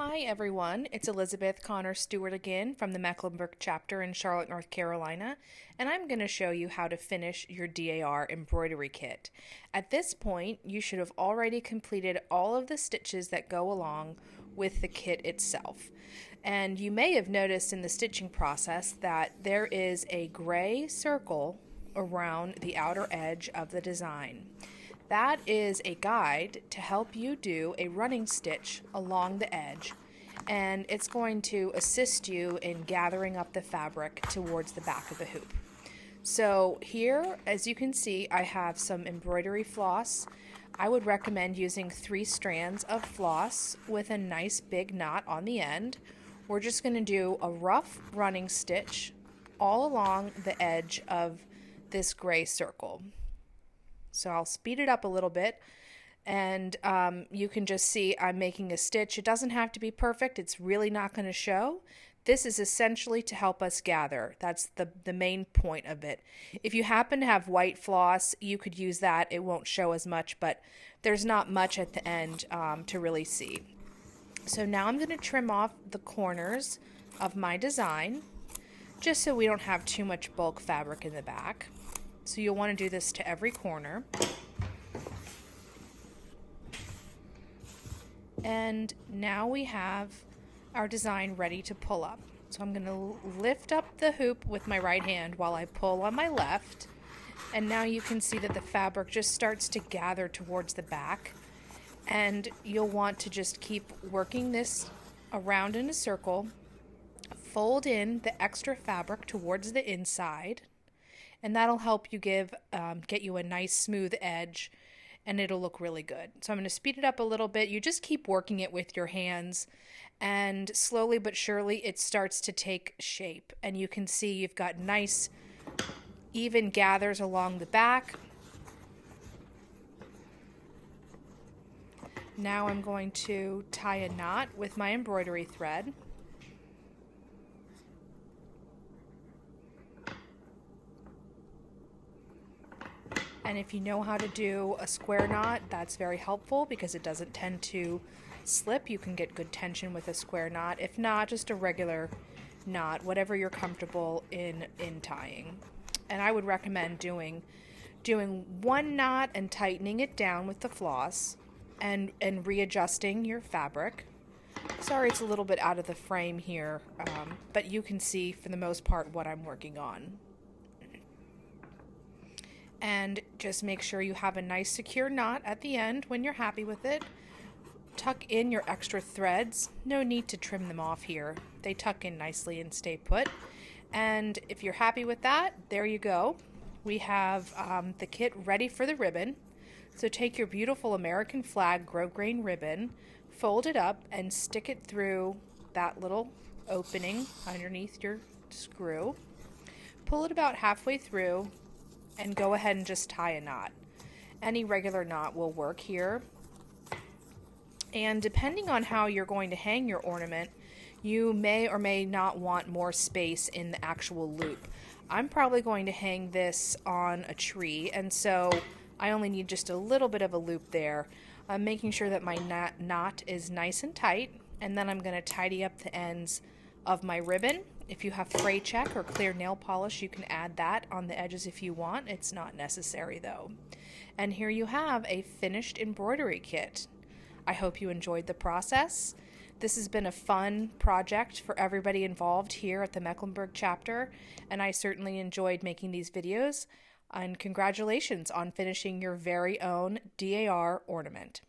Hi everyone, it's Elizabeth Connor Stewart again from the Mecklenburg chapter in Charlotte, North Carolina, and I'm going to show you how to finish your DAR embroidery kit. At this point, you should have already completed all of the stitches that go along with the kit itself. And you may have noticed in the stitching process that there is a gray circle around the outer edge of the design. That is a guide to help you do a running stitch along the edge, and it's going to assist you in gathering up the fabric towards the back of the hoop. So here, as you can see, I have some embroidery floss. I would recommend using 3 strands of floss with a nice big knot on the end. We're just going to do a rough running stitch all along the edge of this gray circle. So I'll speed it up a little bit, and you can just see I'm making a stitch. It doesn't have to be perfect. It's really not going to show. This is essentially to help us gather. That's the main point of it. If you happen to have white floss, you could use that. It won't show as much, but there's not much at the end to really see. So now I'm going to trim off the corners of my design, just so we don't have too much bulk fabric in the back. So you'll want to do this to every corner. And now we have our design ready to pull up. So I'm going to lift up the hoop with my right hand while I pull on my left. And now you can see that the fabric just starts to gather towards the back. And you'll want to just keep working this around in a circle. Fold in the extra fabric towards the inside. And that'll help you get you a nice smooth edge, and it'll look really good. So I'm going to speed it up a little bit. You just keep working it with your hands, and slowly but surely it starts to take shape. And you can see you've got nice even gathers along the back. Now I'm going to tie a knot with my embroidery thread. And if you know how to do a square knot, that's very helpful because it doesn't tend to slip. You can get good tension with a square knot. If not, just a regular knot, whatever you're comfortable in tying. And I would recommend doing one knot and tightening it down with the floss and readjusting your fabric. Sorry, it's a little bit out of the frame here, but you can see for the most part what I'm working on. And just make sure you have a nice secure knot at the end when you're happy with it. Tuck in your extra threads. No need to trim them off here. They tuck in nicely and stay put. And if you're happy with that, there you go. We have the kit ready for the ribbon. So take your beautiful American flag grosgrain ribbon, fold it up, and stick it through that little opening underneath your screw. Pull it about halfway through, and go ahead and just tie a knot. Any regular knot will work here. And depending on how you're going to hang your ornament, you may or may not want more space in the actual loop. I'm probably going to hang this on a tree, and so I only need just a little bit of a loop there. I'm making sure that my knot is nice and tight, and then I'm going to tidy up the ends of my ribbon. If you have fray check or clear nail polish, you can add that on the edges if you want. It's not necessary though. And here you have a finished embroidery kit. I hope you enjoyed the process. This has been a fun project for everybody involved here at the Mecklenburg chapter, and I certainly enjoyed making these videos. And congratulations on finishing your very own DAR ornament.